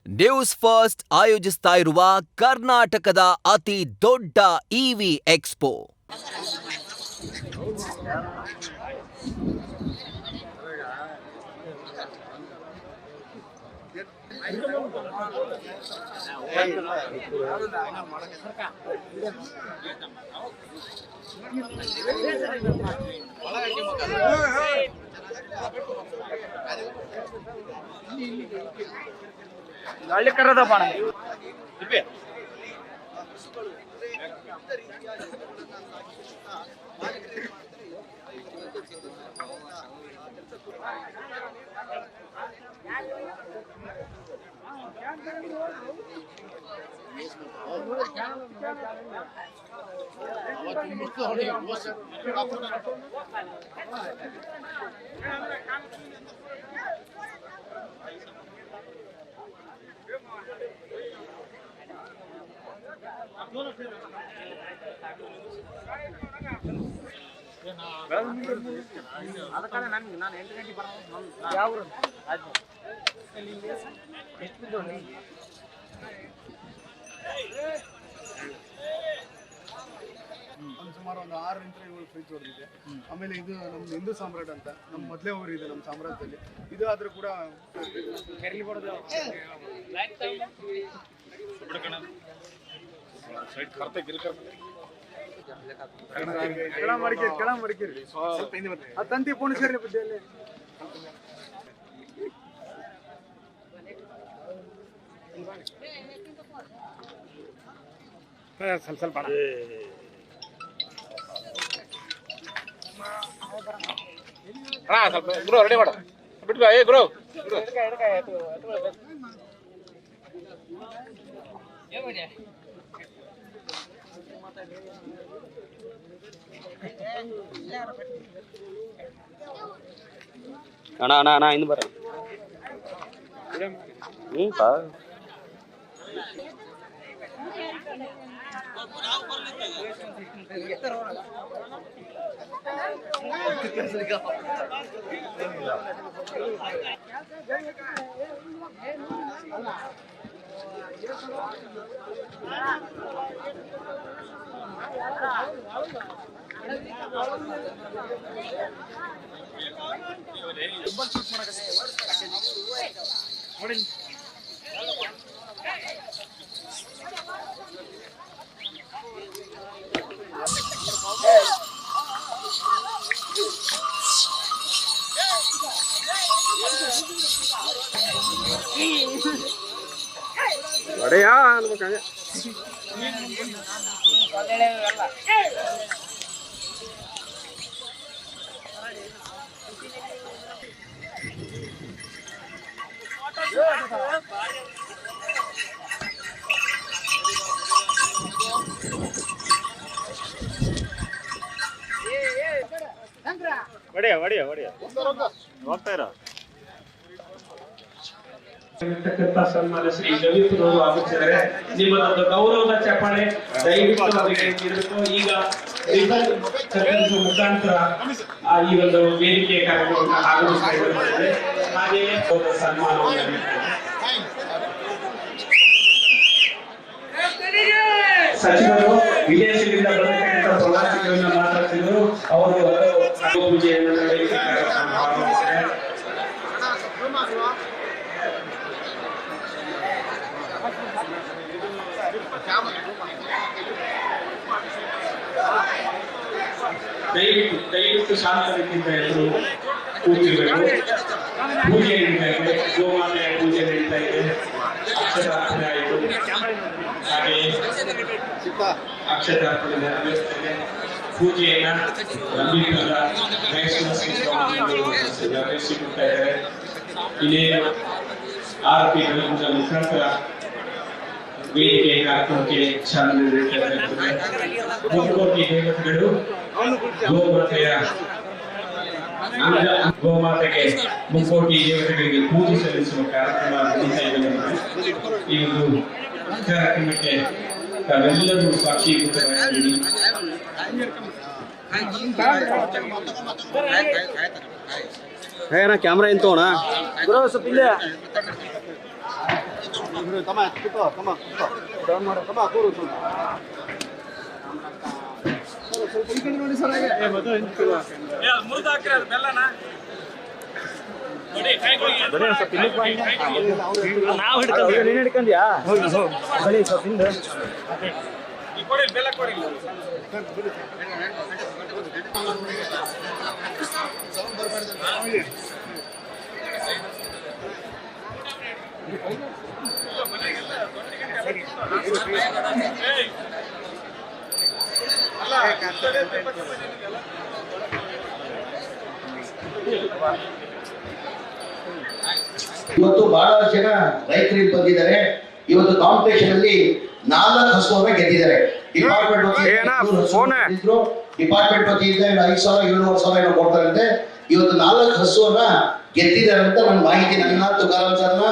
News first ಆಯೋಜಿಸ್ತಾ ಇರುವ ಕರ್ನಾಟಕದ ಅತಿ ದೊಡ್ಡ ಇವಿ ಎಕ್ಸ್ಪೋ. ಸುಮಾರು ಒಂದು 6 ಇಂಟರ್ವ್ಯೂಗಳು ಫ್ರೀಜ್ ಹೊಡೆದಿದೆ. ಆಮೇಲೆ ಇದು ನಮ್ಮ ಹಿಂದೂ ಸಾಮ್ರಾಟ್ ಅಂತ ನಮ್ಮ ಮೊದಲೇ ಊರು ಇದೆ ನಮ್ಮ ಸಾಮ್ರಾಜ್ಯದಲ್ಲಿ. ಇದು ಆದ್ರೂ ಕೂಡ ಕೆಳ ಮಡಿಕೇರಿ ಆ ತಂತಿ ಪೋಣಿಸೇರಿ ಬುದ್ಧಿಯಲ್ಲಿ ಸ್ವಲ್ಪ ಸ್ವಲ್ಪ ಗುರು ರೆಡಿ ಮಾಡು ಬಿಟ್ಟು ಗುರು ಅಣ್ಣ ಅಣ್ಣ ಅಣ್ಣ ಇನ್ನು ಬರ್ರಿ ಒಡೆಯ ಅನ್ಬೇಕಂಗೆ ಒಡೆಯ ಹೋಗ್ತಾ ಇರೋ ಸನ್ಮಾನ ಶ್ರೀ ರವಿಪುರವರು ಆಗುತ್ತಿದ್ದಾರೆ. ನಿಮ್ಮದೊಂದು ಗೌರವದ ಚಪ್ಪಾಳೆ ದಯವಿಟ್ಟು ಅವರಿಗೆ ನೀಡಬೇಕು. ಈಗ ಮುಖಾಂತರ ಈ ಒಂದು ವೇದಿಕೆ ಕಾರ್ಯಕ್ರಮವನ್ನು ಆಗಮಿಸಿದೆ. ಹಾಗೆಯೇ ಸನ್ಮಾನವನ್ನು ಸಚಿವರು ವಿದೇಶದಿಂದ ಬಂದಿರತಕ್ಕಂಥ ಪ್ರವಾಸಿಗರನ್ನು ಮಾತಾಡ್ತಿದ್ರು. ಅವರು ಪೂಜೆಯನ್ನು ನಡೆಸಿ ಕಾರ್ಯಕ್ರಮ ಆರಂಭಿಸಿದ್ದಾರೆ. ದಯವಿಟ್ಟು ಶಾಂತ ರೀತಿಯಿಂದ ಎಲ್ಲರೂ ಕೂತಿರಬೇಕು. ಪೂಜೆ ನಡೀತಾ ಇದೆ, ಗೋಮಾತೆಯ ಪೂಜೆ ನಡೀತಾ ಇದೆ. ಅಕ್ಷತಾರ್ಪಣೆ ಆಯಿತು. ಹಾಗೆ ಅಕ್ಷತಾರ್ಪಣೆ ನೆರವೇರಿಸ್ತೇನೆ. ಪೂಜೆಯನ್ನ ನಂಬಿಕರ ನಡೆಸಿಕೊಡ್ತಾ ಇದ್ದಾರೆ. ಇನ್ನೇನು ಆರತಿಗಳ ಮುಖಾಂತರ ವೇದಿಕೆ ಕಾರ್ಯಕ್ರಮಕ್ಕೆ ಚಾಲನೆ ನೀಡುತ್ತಿದ್ದಾರೆ. ಮುಕ್ಕೋಟಿ ದೇವತೆಗಳು ಗೋಮಾತೆಗೆ ಮುಕ್ಕೋಟಿ ದೇವತೆಗಳಿಗೆ ಪೂಜೆ ಸಲ್ಲಿಸುವ ಕಾರ್ಯಕ್ರಮ ನಡೀತಾ ಇದೆ. ಈ ಒಂದು ಕಾರ್ಯಕ್ರಮಕ್ಕೆ ತಾವೆಲ್ಲರೂ ಸಾಕ್ಷೀಭೂತರಾಗಿದ್ದೀರಿ. ಕ್ಯಾಮ್ರಾ ಎಂತೋಣ ಗುರು ಸ್ವಲ್ಪ ಇಲ್ಲೇ ತಮ್ಮ ಕೂತ್ಕೋ ತಮ್ಮ ಕೂತ್ಕೋ ಡೌನ್ ಮಾಡೋ ತಮ್ಮ ಕೂರು ಸ್ವಲ್ಪ ಈ ಕಡೆ ನೋಡಿ ಸರ್ ಹಾಗೆ ನಾವು ಹಿಡ್ಕೊಂಡ್ಯಾ ಇವತ್ತು ಬಹಳ ಜನ ರೈತರಿಗೆ ಬಂದಿದ್ದಾರೆ. ಇವತ್ತು ಕಾಂಪಿಟೇಷನ್ ಅಲ್ಲಿ 4 ಹಸುವನ್ನ ಗೆದ್ದಿದ್ದಾರೆ. ಡಿಪಾರ್ಟ್ಮೆಂಟ್ ವತಿಯಿಂದ 5,000 7,000 ಏನೋ ಕೊಡ್ತಾರಂತೆ. ಇವತ್ತು 4 ಹಸುವನ್ನ ಗೆದ್ದಿದ್ದಾರೆ ಅಂತ ನನ್ನ ಮಾಹಿತಿ ನನ್ನ ತುಕಾರಾಮ್ ಸರ್ನ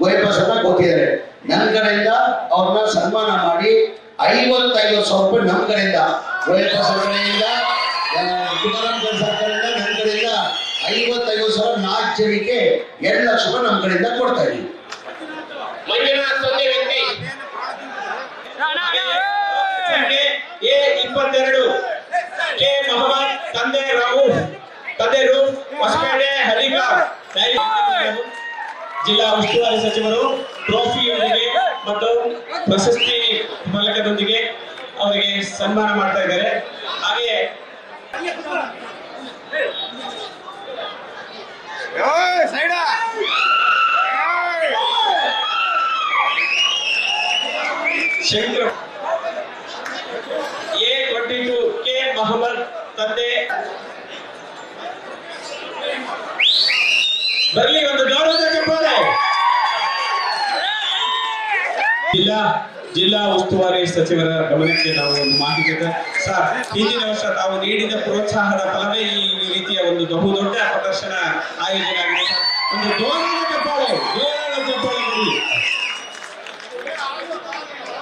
ಗೋಯಪ್ಪ ಸರ್ನ ಕೊಟ್ಟಿದ್ದಾರೆ. ನನ್ನ ಕಡೆಯಿಂದ ಅವ್ರನ್ನ ಸನ್ಮಾನ ಮಾಡಿ 55,000 ರೂಪಾಯಿ ನಮ್ಮ ಕಡೆಯಿಂದ ಗೋಯಪ್ಪ ಸರ್ ಕಡೆಯಿಂದ ತುಕಾರಾಮ್ ಸರ್ ಕಡೆಯಿಂದ ನನ್ನ ಕಡೆಯಿಂದ 55,000 4 ಜನಕ್ಕೆ 2 ಲಕ್ಷ ರೂಪಾಯಿ ನಮ್ಮ ಕಡೆಯಿಂದ ಕೊಡ್ತಾ ಇದೀವಿ. ಮಂಜುನಾಥ್ ಒಂದೇ ವ್ಯಕ್ತಿ A22 ಕೆ ಮೊಹಮ್ಮದ್ ತಂದೆ ರೌಫ್ ಹೊಸಪೇಟೆ ಹಲಿಗಾ ಜಿಲ್ಲಾ ಉಸ್ತುವಾರಿ ಸಚಿವರು ಟ್ರೋಫಿಯೊಂದಿಗೆ ಮತ್ತು ಪ್ರಶಸ್ತಿ ಫಲಕದೊಂದಿಗೆ ಅವರಿಗೆ ಸನ್ಮಾನ ಮಾಡ್ತಾ ಇದ್ದಾರೆ. ಹಾಗೆಯೇ ಶಂಕರ್ A22 ಕೆ ಮೊಹಮ್ಮದ್ ತಂದೆ ಬರಲಿ ಒಂದು ಗೌರವದ ಚಪ್ಪಾಳೆ. ಜಿಲ್ಲಾ ಉಸ್ತುವಾರಿ ಸಚಿವರ ಗಮನಕ್ಕೆ ನಾವು ಒಂದು ಮಾಹಿತಿ ಸರ್, ಹಿಂದಿನ ವರ್ಷ ತಾವು ನೀಡಿದ ಪ್ರೋತ್ಸಾಹದ ಫಲವೇ ಈ ರೀತಿಯ ಒಂದು ಬಹುದೊಡ್ಡ ಪ್ರದರ್ಶನ ಆಯೋಜನೆ ಆಗಿದೆ ಸರ್. ಒಂದು ಜೋರಾದ ಚಪ್ಪಾಳೆ ಕೊಡಿ.